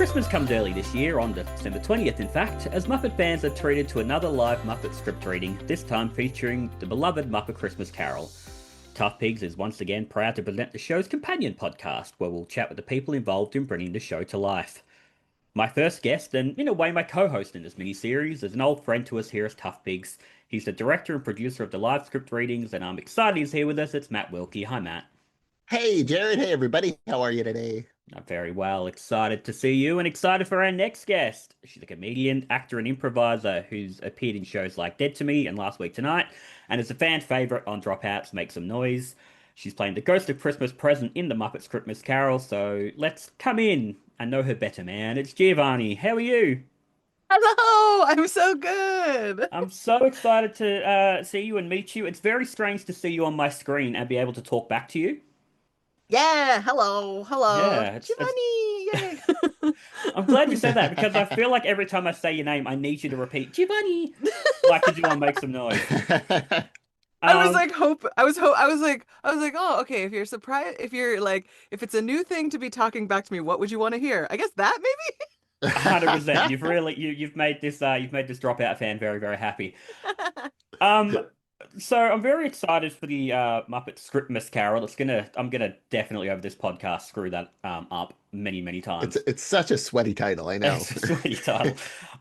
Christmas comes early this year, on December 20th in fact, as Muppet fans are treated to another live Muppet script reading, this time featuring the beloved Muppet Christmas Carol. ToughPigs is once again proud to present the show's companion podcast, where we'll chat with the people involved in bringing the show to life. My first guest, and in a way my co-host in this mini-series, is an old friend to us here as ToughPigs. He's the director and producer of the live script readings, and I'm excited he's here with us. It's Matt Wilkie. Hi, Matt. Hey, Jared. Hey, everybody. How are you today? I'm very well. Excited to see you and excited for our next guest. She's a comedian, actor, and improviser who's appeared in shows like Dead to Me and Last Week Tonight, and is a fan favorite on Dropouts Make Some Noise. She's playing the ghost of Christmas present in the Muppet Scriptmas Carol, so let's come in and know her better, man. It's Jiavani. How are you? Hello, I'm so good. I'm so excited to see you and meet you. It's very strange to see you on my screen and be able to talk back to you. Yeah, hello, Yeah, Jiavani. Yay. I'm glad you said that because I feel like every time I say your name, I need you to repeat Jiavani, like you do on Make Some Noise. I was like I was like, oh, okay, if you're surprised, if you're like, if it's a new thing to be talking back to me, what would you want to hear? I guess that maybe. 100%. You've made this Dropout fan very, very happy. Um, so I'm very excited for the Muppet Scriptmas Carol. I'm gonna definitely over this podcast screw that up many, many times. It's such a sweaty title, I know. It's a sweaty title.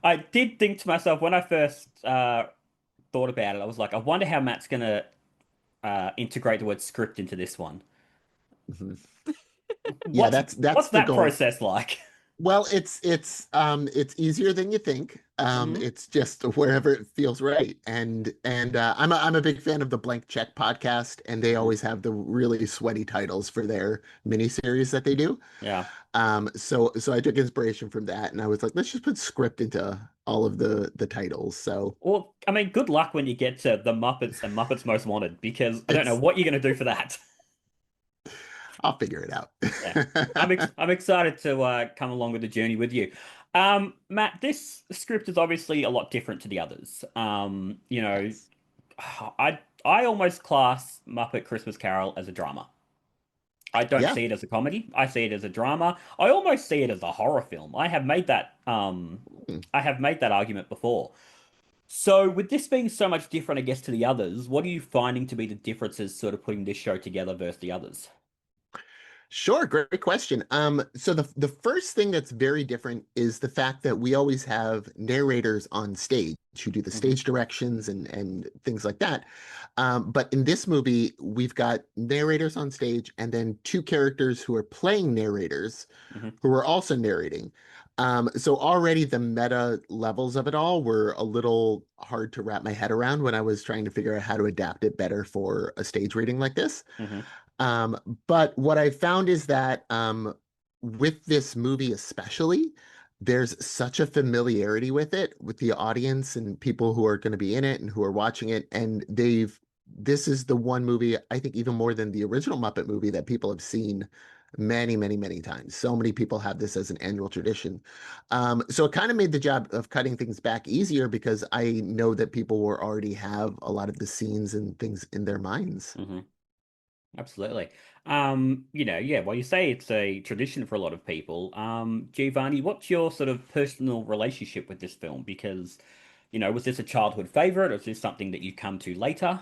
I did think to myself when I first thought about it, I was like, I wonder how Matt's gonna integrate the word script into this one. Mhm. Yeah, What's that's what's the that goal. process like? Well, it's easier than you think. Hmm. It's just wherever it feels right. And I'm a big fan of the Blank Check podcast, and they always have the really sweaty titles for their miniseries that they do. Yeah. So I took inspiration from that, and I was like, let's just put script into all of the titles. So Well, I mean, good luck when you get to the Muppets and Muppets Most Wanted, because I don't know it's what you're going to do for that. I'll figure it out. Yeah, I'm excited to come along with the journey with you. Matt, this script is obviously a lot different to the others. Yes. I almost class Muppet Christmas Carol as a drama. I don't Yeah. see it as a comedy. I see it as a drama. I almost see it as a horror film. I have made that argument before. So, with this being so much different, I guess, to the others, what are you finding to be the differences sort of putting this show together versus the others? Sure, great question. So the first thing that's very different is the fact that we always have narrators on stage who do the Hmm. stage directions and things like that. But in this movie, we've got narrators on stage and then two characters who are playing narrators Hmm. who are also narrating. So already the meta levels of it all were a little hard to wrap my head around when I was trying to figure out how to adapt it better for a stage reading like this. Hmm. But what I found is that with this movie especially, there's such a familiarity with it, with the audience and people who are going to be in it and who are watching it. And this is the one movie, I think even more than the original Muppet movie, that people have seen many, many, many times. So many people have this as an annual tradition. So it kind of made the job of cutting things back easier because I know that people will already have a lot of the scenes and things in their minds. Hmm. Absolutely. Yeah, well, you say it's a tradition for a lot of people. Giovanni, what's your sort of personal relationship with this film? Because, was this a childhood favorite or is this something that you come to later?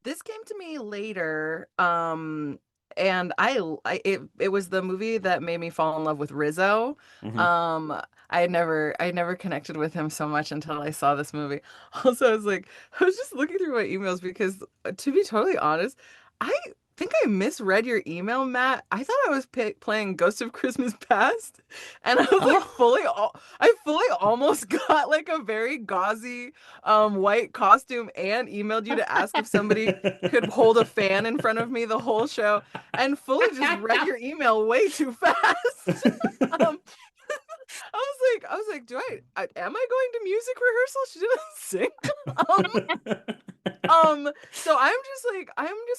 This came to me later, and it was the movie that made me fall in love with Rizzo. Hmm. Um, I had never connected with him so much until I saw this movie. Also, I was like, I was just looking through my emails because, to be totally honest, I think I misread your email, Matt. I thought I was playing Ghost of Christmas Past, and I was like Oh, I fully almost got like a very gauzy white costume and emailed you to ask if somebody could hold a fan in front of me the whole show and fully just read your email way too fast. um I was like, am I going to music rehearsal? She didn't sing. um so I'm just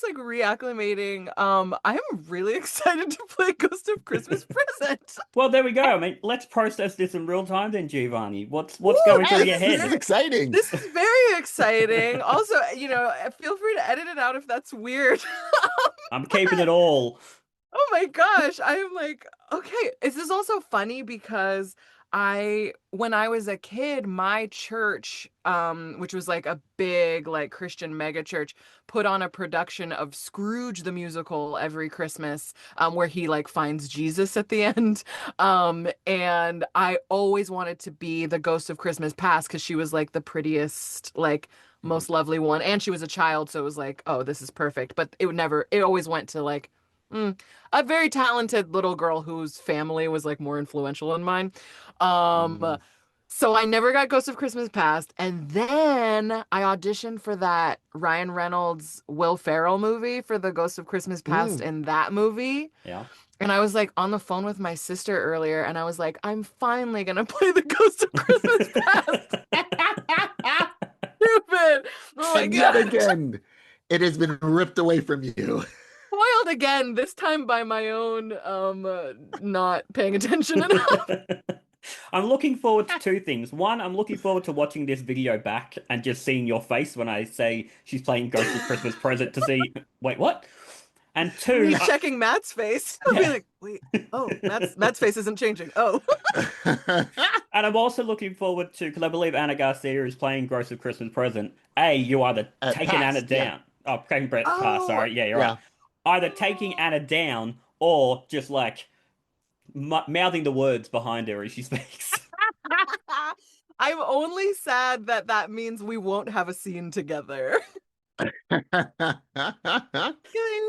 like reacclimating. I am really excited to play Ghost of Christmas Present. well, there we go. I mean, let's process this in real time then, Giovanni. What's Ooh, going through this your is This is head? very exciting. this is very exciting. Also, feel free to edit it out if that's weird. I'm keeping it all. Oh my gosh. I'm like, okay. Is this also funny because when I was a kid, my church, which was like a big like Christian mega church, put on a production of Scrooge the musical every Christmas, where he like finds Jesus at the end. And I always wanted to be the Ghost of Christmas Past because she was like the prettiest, like Mhm. most lovely one, and she was a child, so it was like, oh, this is perfect. But it always went to like mm, a very talented little girl whose family was like more influential than mine. Mm. So I never got Ghost of Christmas Past, and then I auditioned for that Ryan Reynolds Will Ferrell movie for the Ghost of Christmas Past Mm. in that movie. Yeah. And I was like on the phone with my sister earlier, and I was like, I'm finally gonna play the Ghost of Christmas Past. Stupid. Oh my And yet gosh. again, it has been ripped away from you. Spoiled again, this time by my own not paying attention enough. I'm looking forward to two things. One, I'm looking forward to watching this video back and just seeing your face when I say she's playing Ghost of Christmas Present to see, wait, what? And two, Me checking Matt's face. I'll be yeah. like, wait, oh, Matt's face isn't changing. Oh. And I'm also looking forward to, because I believe Anna Garcia is playing Ghost of Christmas Present. A, you either taking Anna Past, yeah. down. Oh, taking Brett past, Oh. sorry. Yeah, you're right. Yeah. Either taking Anna down or just like mouthing the words behind her as she speaks. I'm only sad that that means we won't have a scene together. I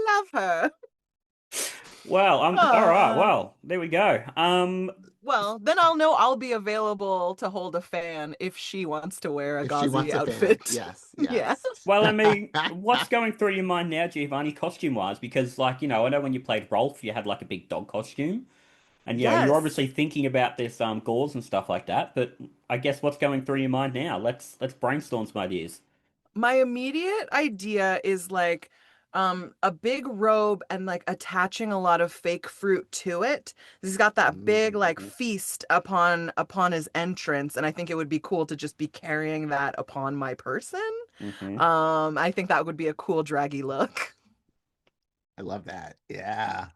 love her. Well, all right. Uh, Well, there we go. well, then I'll know I'll be available to hold a fan if she wants to wear a If she gauzy wants a fan, outfit. yes, Yeah. yes. Well, I mean, what's going through your mind now, Giovanni, costume-wise? Because, like, I know when you played Rolf, you had like a big dog costume, and you're Yes. obviously thinking about this gauze and stuff like that. But I guess what's going through your mind now? Let's brainstorm some ideas. My immediate idea is like a big robe and like attaching a lot of fake fruit to it. He's got that big like Mm. feast upon his entrance, and I think it would be cool to just be carrying that upon my person. Hmm. I think that would be a cool draggy look. I love that. Yeah.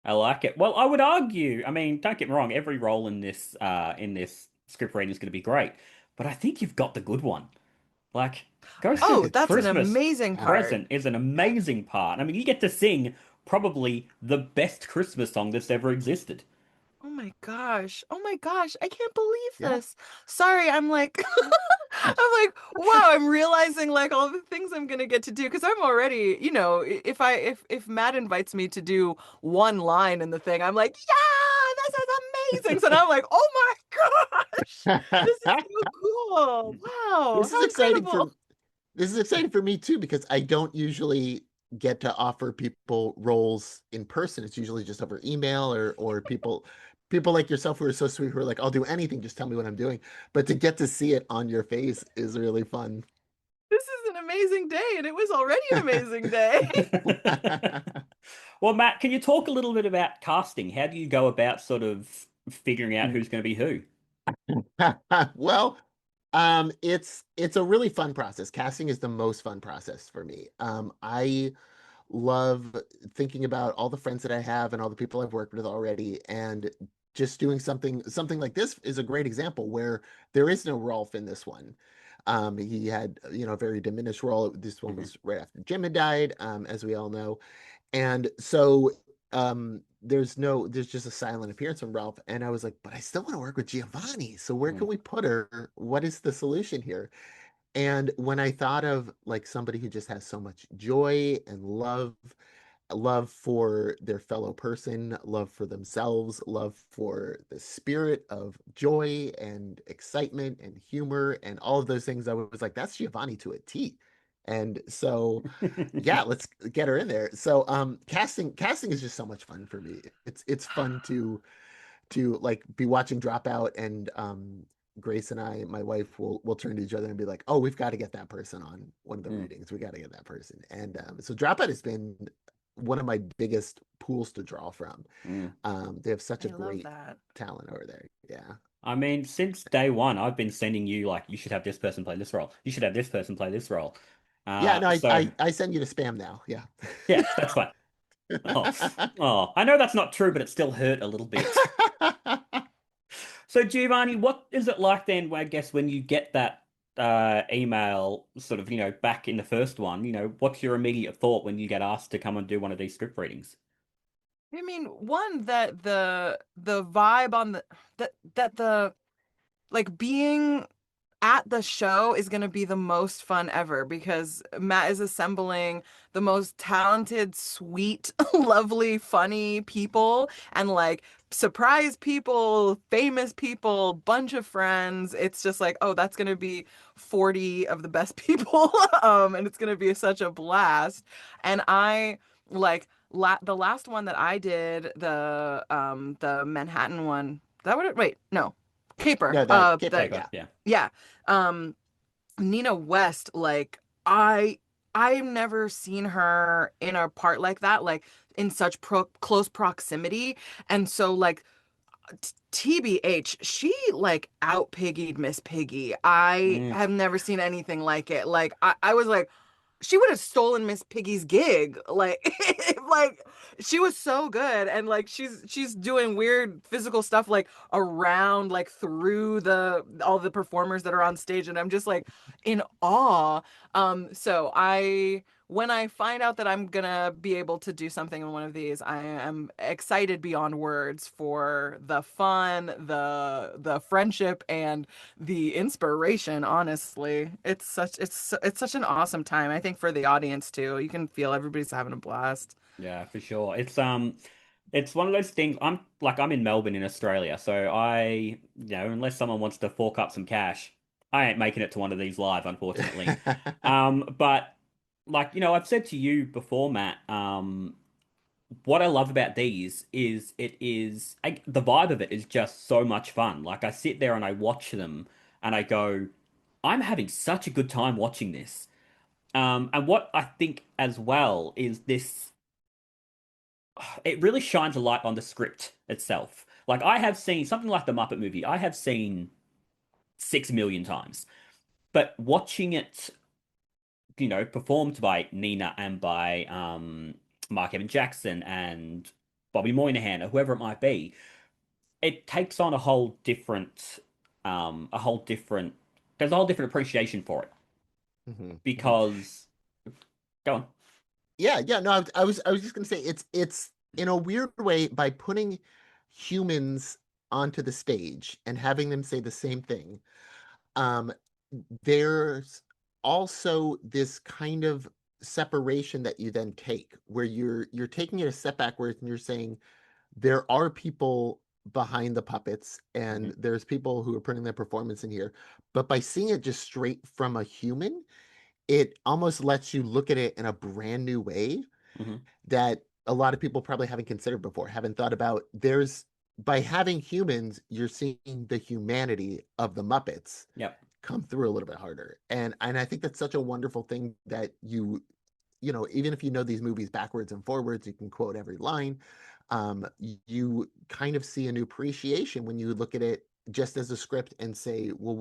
I like it. Well, I would argue. I mean, don't get me wrong. Every role in this script reading is going to be great, but I think you've got the good one. Like, Ghost Oh, of that's an Christmas amazing Yeah. part. Present is an amazing part. I mean, you get to sing probably the best Christmas song that's ever existed. Oh my gosh. Oh my gosh. I can't believe Yeah. this. Sorry, I'm like I'm like, wow, I'm realizing like all the things I'm gonna get to do because I'm already, if Matt invites me to do one line in the thing, I'm like, yeah, this is amazing. So now I'm like, oh my gosh, this is so cool. Wow, This is how exciting incredible. for this is exciting for me too because I don't usually get to offer people roles in person. It's usually just over email or people like yourself who are so sweet who are like, I'll do anything, just tell me what I'm doing. But to get to see it on your face is really fun. This is an amazing day, and it was already an amazing day. Well, Matt, can you talk a little bit about casting? How do you go about sort of figuring out who's going to be who? Well, it's a really fun process. Casting is the most fun process for me. I love thinking about all the friends that I have and all the people I've worked with already, and just doing something like this is a great example where there is no Rolf in this one. He had, a very diminished role. This one Mhm. was right after Jim had died, as we all know. And so there's just a silent appearance from Ralph. And I was like, but I still want to work with Giovanni. So where can Mm. we put her? What is the solution here? And when I thought of like somebody who just has so much joy and love for their fellow person, love for themselves, love for the spirit of joy and excitement and humor and all of those things, I was like, that's Giovanni to a T. And so yeah, let's get her in there. So casting is just so much fun for me. It's fun to like be watching Dropout and Grace and I, my wife, will turn to each other and be like, "Oh, we've got to get that person on one of the Mm. readings. We got to get that person." And so Dropout has been one of my biggest pools to draw from. Mm. They have such I a love great that. talent over there. Yeah. I mean, since day one, I've been sending you like, you should have this person play this role. You should have this person play this role. Yeah, no, So I send you to spam now. Yeah. yeah, that's fine. Oh, oh, I know that's not true, but it still hurt a little bit. So Giovanni, what is it like then, I guess, when you get that email sort of, back in the first one, what's your immediate thought when you get asked to come and do one of these script readings? I mean, one that the vibe on the like being at the show is going to be the most fun ever because Matt is assembling the most talented, sweet, lovely, funny people and like surprise people, famous people, bunch of friends. It's just like, oh, that's going to be 40 of the best people. And it's going to be such a blast. And I like the last one that I did, the Manhattan one. That would wait, no. Caper. No, that Caper, Paper, yeah. yeah. Yeah. Um, Nina West, like I've never seen her in a part like that, like in such close proximity. And so like TBH, she like out piggied Miss Piggy. I Mm. have never seen anything like it. Like I was like, she would have stolen Miss Piggy's gig. Like like she was so good and like she's doing weird physical stuff like around like through the all the performers that are on stage and I'm just like in awe. So I when I find out that I'm gonna be able to do something in one of these, I am excited beyond words for the fun, the friendship, and the inspiration. Honestly, it's such an awesome time. I think for the audience too. You can feel everybody's having a blast. Yeah, for sure. It's one of those things. I'm in Melbourne in Australia, so unless someone wants to fork up some cash, I ain't making it to one of these live, unfortunately. But I've said to you before, Matt, what I love about these is the vibe of it is just so much fun. Like I sit there and I watch them and I go, I'm having such a good time watching this. And what I think as well is this, it really shines a light on the script itself. Like I have seen something like the Muppet movie, I have seen 6 million times, but watching it, performed by Nina and by Mark Evan Jackson and Bobby Moynihan or whoever it might be, it takes on a whole different, there's a whole different appreciation for it Mhm, mhm. because, go on. Yeah, yeah. No, I was just gonna say it's in a weird way by putting humans onto the stage and having them say the same thing. Um, there's also this kind of separation that you then take where you're taking it a step backwards and you're saying there are people behind the puppets and Hmm. there's people who are putting their performance in here, but by seeing it just straight from a human, it almost lets you look at it in a brand new way Hmm. that a lot of people probably haven't considered before, haven't thought about. There's by having humans, you're seeing the humanity of the Muppets Yep. come through a little bit harder. And I think that's such a wonderful thing that even if you know these movies backwards and forwards, you can quote every line. You kind of see a new appreciation when you look at it just as a script and say, well,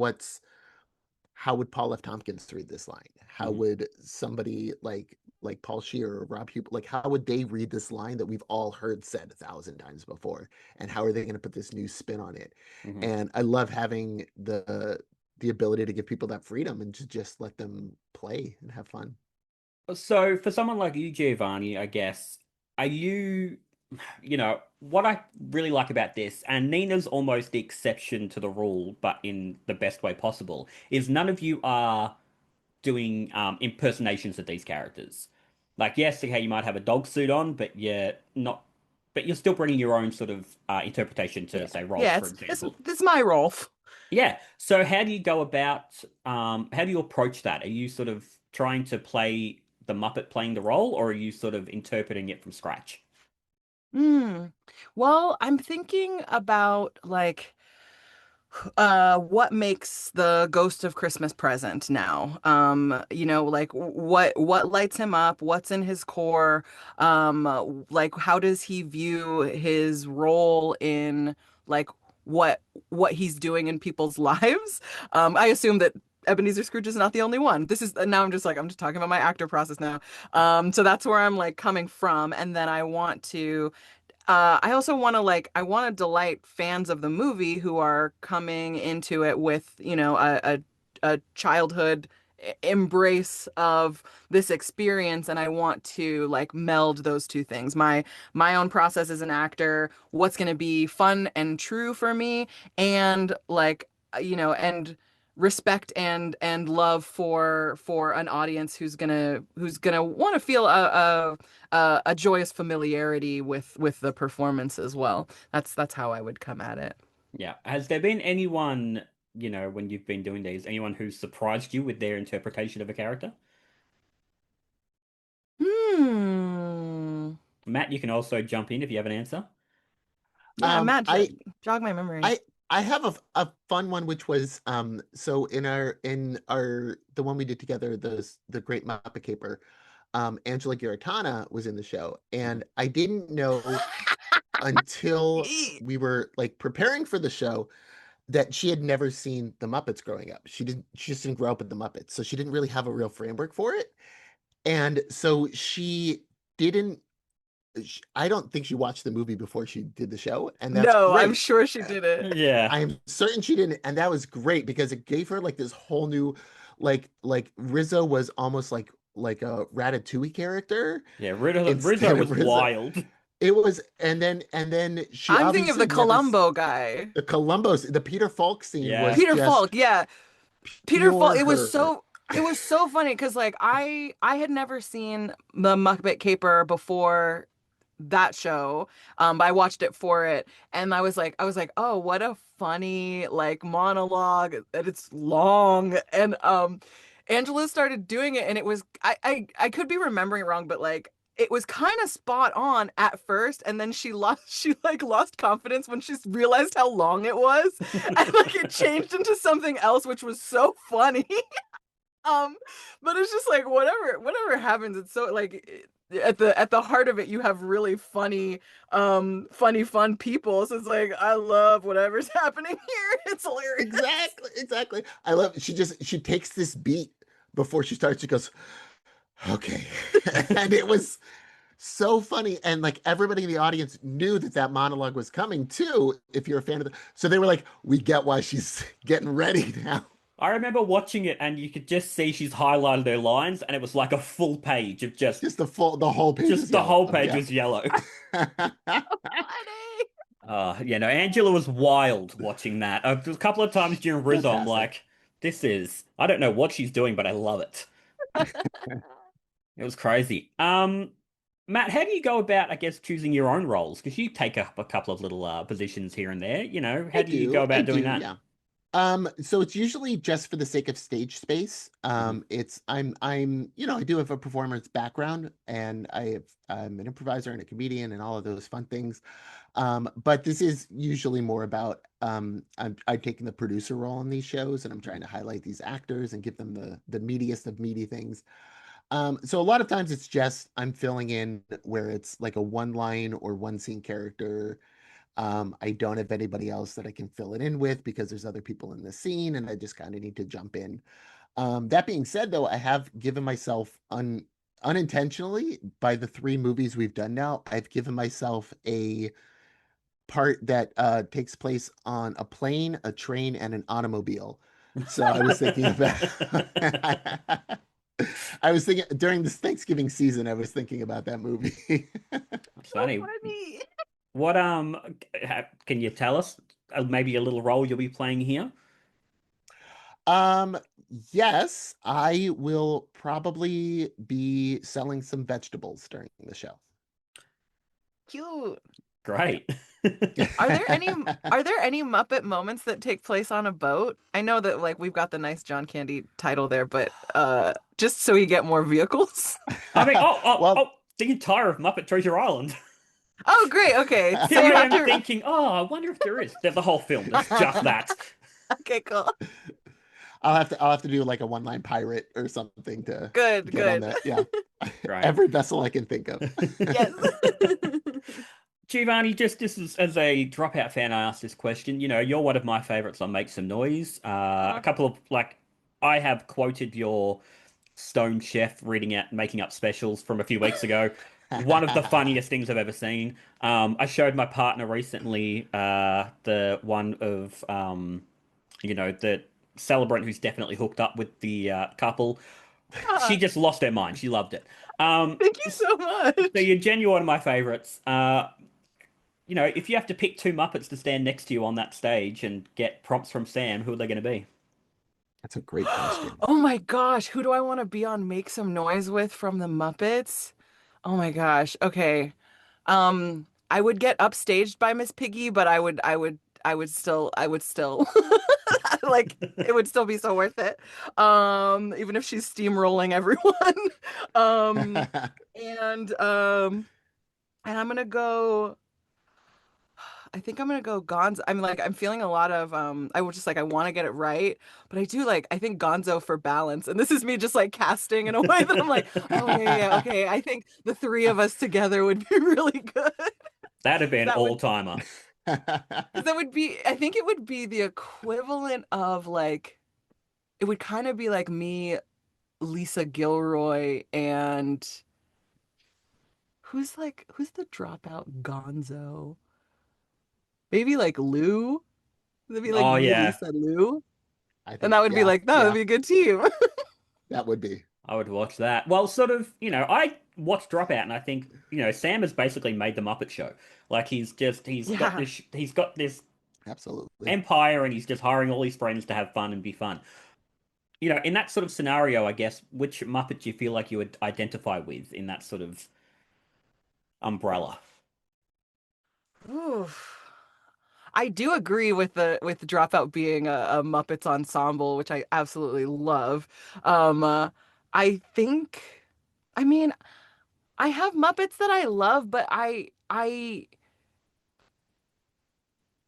how would Paul F. Tompkins read this line? How Hmm. would somebody like Paul Shear or Rob Hubel, like how would they read this line that we've all heard said 1,000 times before? And how are they going to put this new spin on it? Hmm. And I love having the ability to give people that freedom and to just let them play and have fun. So for someone like you, Giovanni, I guess, are what I really like about this, and Nina's almost the exception to the rule, but in the best way possible, is none of you are doing impersonations of these characters. Like, yes, okay, you might have a dog suit on, but you're still bringing your own sort of interpretation to, Yeah. say, Rolf, Yeah, for it's example. this is my Rolf. Yeah. So how do you go about, how do you approach that? Are you sort of trying to play the Muppet playing the role, or are you sort of interpreting it from scratch? Hmm. Well, I'm thinking about like what makes the Ghost of Christmas Present now? Like what lights him up? What's in his core? Like how does he view his role in like what what he's doing in people's lives? I assume that Ebenezer Scrooge is not the only one. This is now I'm just talking about my actor process now. So that's where I'm like coming from, and then I also want to I want to delight fans of the movie who are coming into it with, a childhood embrace of this experience, and I want to like meld those two things. My own process as an actor, what's going to be fun and true for me, and and respect and love for an audience who's gonna want to feel a joyous familiarity with the performance as well. That's how I would come at it. Yeah. Has there been anyone, when you've been doing these, anyone who surprised you with their interpretation of a character? Hmm. Matt, you can also jump in if you have an answer. Yeah, Um, Matt, I jog my memory. I I have a fun one, which was so in our the one we did together, the Great Muppet Caper, Angela Garitana was in the show, and I didn't know until we were like preparing for the show that she had never seen the Muppets growing up. She just didn't grow up with the Muppets, so she didn't really have a real framework for it. And so she didn't I don't think she watched the movie before she did the show, and that's No, I'm great. sure she did it. Yeah. I am certain she didn't, and that was great because it gave her like this whole new, like Rizzo was almost like a Ratatouille character Yeah, Rizzo instead of was Rizzo. wild. It was, and then she I'm thinking of obviously the never Columbo guy. the Columbus, the Peter Falk scene Yeah. was Peter just Falk, yeah. Peter Falk, pure her. it was so funny because like I had never seen the Muppet Caper before that show. But I watched it for it, and I was like, oh, what a funny like monologue, and it's long. And Angela started doing it, and it was I could be remembering it wrong, but like it was kind of spot on at first, and then she lost confidence when she realized how long it was, and like it changed into something else, which was so funny. Um, but it's just like whatever happens, it's so like at the heart of it, you have really funny, fun people. So it's like I love whatever's happening here. It's hilarious. Exactly. I love she takes this beat before she starts. She goes, okay. And it was so funny. And like everybody in the audience knew that that monologue was coming too, if you're a fan of so they were like, we get why she's getting ready now. I remember watching it and you could just see she's highlighted her lines and it was like a full page of Just the whole page just was the yellow. whole page Yeah. was yellow. Funny. No, Angela was wild watching that. A couple of times during Rizzo, I'm Fantastic. like, I don't know what she's doing, but I love it. It was crazy. Matt, how do you go about, I guess, choosing your own roles? Because you take up a couple of little positions here and there. How do you go I about doing do, that? yeah. So it's usually just for the sake of stage space. Mhm. I do have a performance background, and I'm an improviser and a comedian and all of those fun things. But this is usually more about I'm taking the producer role in these shows, and I'm trying to highlight these actors and give them the meatiest of meaty things. So a lot of times it's just I'm filling in where it's like a one line or one scene character. I don't have anybody else that I can fill it in with because there's other people in the scene, and I just kind of need to jump in. That being said, though, I have given myself unintentionally by the three movies we've done now, I've given myself a part that takes place on a plane, a train, and an automobile. So I was thinking about I was thinking during this Thanksgiving season, I was thinking about that movie. So Funny. funny. What can you tell us maybe a little role you'll be playing here? Um, yes, I will probably be selling some vegetables during the show. Cute. Great. Are there any are there any Muppet moments that take place on a boat? I know that like we've got the nice John Candy title there, but just so you get more vehicles. I mean, Well, the entire of Muppet Treasure Island. Oh, great. Okay. So Here you I have am to thinking, I wonder if there is. There's the whole film. There's just that. Okay, cool. I'll have to do like a one-line pirate or something to Good, get on good. that. Yeah. Right. Every vessel I can think of. Yes. Giovanni, just this is as a dropout fan, I asked this question. You're one of my favorites on Make Some Noise. A Aw. couple of like I have quoted your Stone Chef reading out, making up specials from a few weeks ago. One of the funniest things I've ever seen. I showed my partner recently the one of the celebrant who's definitely hooked up with the couple. She Ah, just lost her mind. She loved it. thank you so So much. you're genuine one of my favorites. If you have to pick two Muppets to stand next to you on that stage and get prompts from Sam, who are they going to be? That's a great question. Oh my gosh, who do I want to be on Make Some Noise with from the Muppets? Oh my gosh. Okay. I would get upstaged by Miss Piggy, but I would still like it would still be so worth it. Even if she's steamrolling everyone. Um, and um, and I'm gonna go. I think I'm gonna go Gonzo. I'm feeling a lot of I was just like I want to get it right, but I think Gonzo for balance. And this is me just like casting in a way that I'm like, oh yeah, yeah, okay. I think the three of us together would be really good. That'd be an That would all-timer. because that would be I think it would be the equivalent of like it would kind of be like me, Lisa Gilroy, and who's the dropout Gonzo? Maybe like Lou. That'd be like Oh me, yeah, Lisa, Lou. I And think, that would be yeah, like, that would yeah, be a good team. that would be. I would watch that. Well, sort of, I watched Dropout and I think, Sam has basically made the Muppet Show. Like Yeah. he's got this Absolutely. empire and he's just hiring all his friends to have fun and be fun. In that sort of scenario, I guess, which Muppet do you feel like you would identify with in that sort of umbrella? Oof. I do agree with the Dropout being a Muppets ensemble, which I absolutely love. I think, I mean, I have Muppets that I love, but I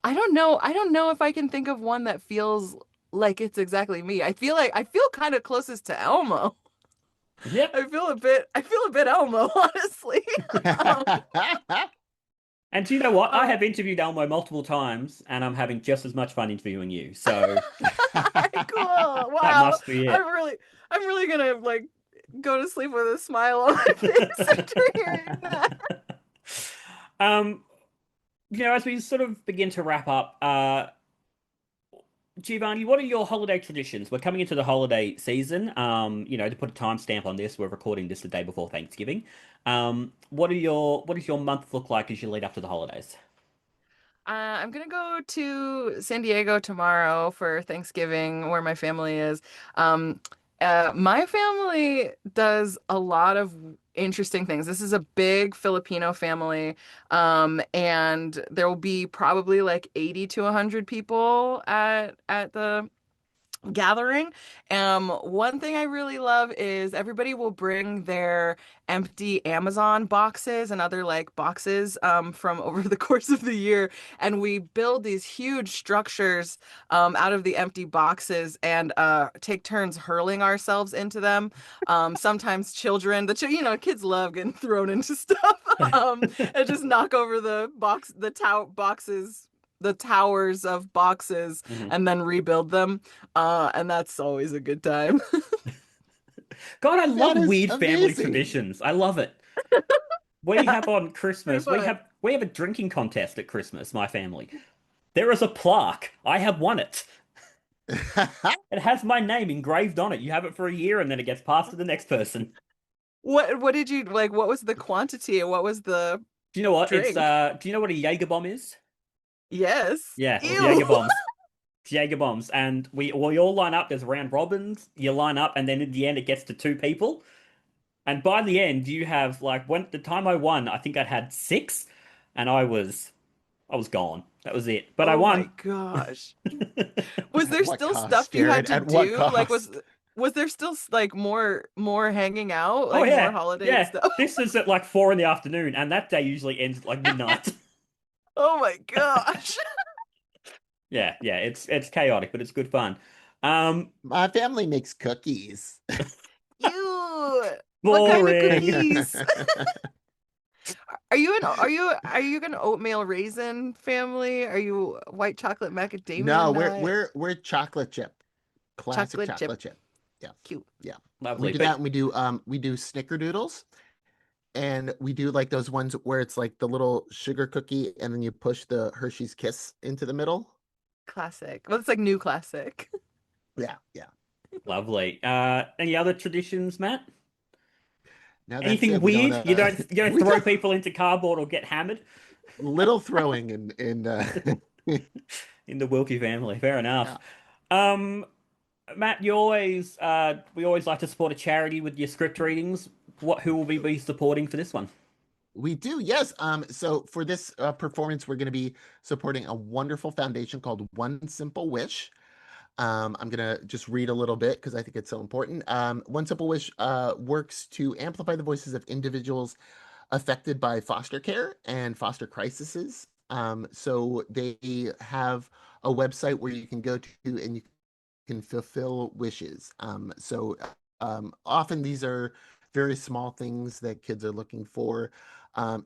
don't know. I don't know if I can think of one that feels like it's exactly me. I feel kind of closest to Elmo. Yep. I feel a bit Elmo, honestly. Um, And do you know what? I uh, have interviewed Elmo multiple times, and I'm having just as much fun interviewing you. So cool. that Wow. must be it. I'm really gonna like go to sleep with a smile on my face after hearing that. Um, as we sort of begin to wrap up, Giovanni, what are your holiday traditions? We're coming into the holiday season. To put a timestamp on this, we're recording this the day before Thanksgiving. What does your month look like as you lead up to the holidays? I'm gonna go to San Diego tomorrow for Thanksgiving, where my family is. Um, my family does a lot of interesting things. This is a big Filipino family, and there will be probably like 80 to 100 people at the gathering. One thing I really love is everybody will bring their empty Amazon boxes and other like boxes from over the course of the year, and we build these huge structures out of the empty boxes and take turns hurling ourselves into them. Sometimes children, kids love getting thrown into stuff, and just knock over the towers of boxes Mhm. and then rebuild them. And that's always a good time. God, I That love is weird family amazing. traditions. I love it. We Yeah, have on pretty Christmas, fun. we have a drinking contest at Christmas, my family. There is a plaque. I have won it. It has my name engraved on it. You have it for a year and then it gets passed to the next person. What did you like? What was the quantity? What was the Do you know what? drink? Do you know what a Jaeger bomb is? Yes. Yeah, it's Ew. Jaeger bombs. It's Jaeger bombs. And we all line up, there's round robins. You line up and then in the end it gets to two people. And by the end you have like when the time I won, I think I had six and I was gone. That was it. But I Oh my won. gosh. Was At there what still cost, stuff you had Jared? to At what do? cost? Was there still like more hanging out, Oh like more yeah. holiday Yeah. stuff? This is at like 4 in the afternoon, and that day usually ends at like midnight. Oh my gosh. Yeah, yeah, it's chaotic, but it's good fun. Um, My family makes cookies. Ew. What kind of Boring. cookies? Are you an oatmeal raisin family? Are you white chocolate macadamia No, we're nut? we're we're chocolate chip Classic Chocolate chip. chocolate chip. Yeah. Cute. Yeah. Lovely. We do But that, and we do snickerdoodles, and we do like those ones where it's like the little sugar cookie and then you push the Hershey's Kiss into the middle. Classic. Well, it's like new classic. Yeah, yeah. lovely. Any other traditions, Matt? Now that's Anything it. We don't weird? You don't we throw don't people into cardboard or get hammered little throwing in in the Wilkie family. Fair enough. yeah. Um, Matt, you always we always like to support a charity with your script readings. Who will we be supporting for this one? We do, yes. So for this performance, we're going to be supporting a wonderful foundation called One Simple Wish. I'm going to just read a little bit because I think it's so important. One Simple Wish works to amplify the voices of individuals affected by foster care and foster crises. So they have a website where you can go to and you can fulfill wishes. Often these are very small things that kids are looking for.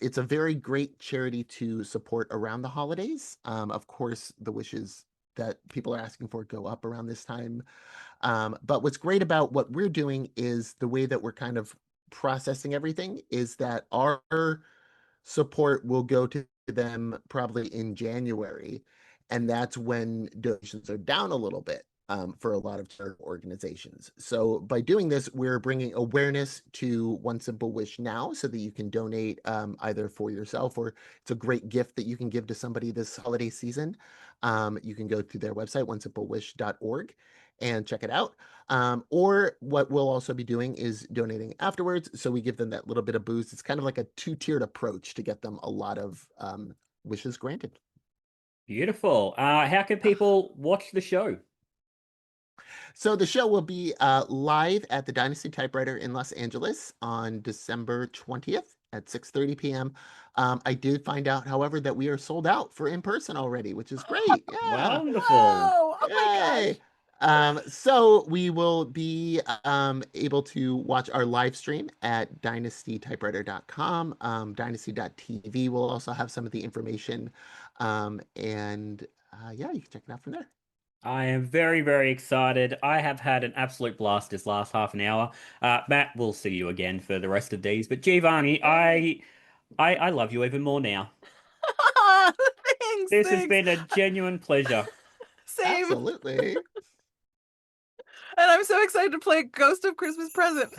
It's a very great charity to support around the holidays. Of course, the wishes that people are asking for go up around this time. But what's great about what we're doing is the way that we're kind of processing everything is that our support will go to them probably in January. And that's when donations are down a little bit for a lot of charitable organizations. So by doing this, we're bringing awareness to One Simple Wish now so that you can donate either for yourself or it's a great gift that you can give to somebody this holiday season. You can go to their website, onesimplewish.org, and check it out. Or what we'll also be doing is donating afterwards. So we give them that little bit of boost. It's kind of like a two-tiered approach to get them a lot of wishes granted. Beautiful. How can people watch the show? So the show will be live at the Dynasty Typewriter in Los Angeles on December 20th at 6:30 p.m. I did find out, however, that we are sold out for in person already, which is great. Yeah. Wonderful. Whoa! Oh my Yay. gosh. So we will be able to watch our live stream at dynastytypewriter.com. Dynasty.tv will also have some of the information. Yeah, you can check it out from there. I am very, very excited. I have had an absolute blast this last half an hour. Matt, we'll see you again for the rest of these. But Giovanni, I love you even more now. Thanks, This has thanks. been a genuine pleasure. Same. Absolutely. And I'm so excited to play Ghost of Christmas Present.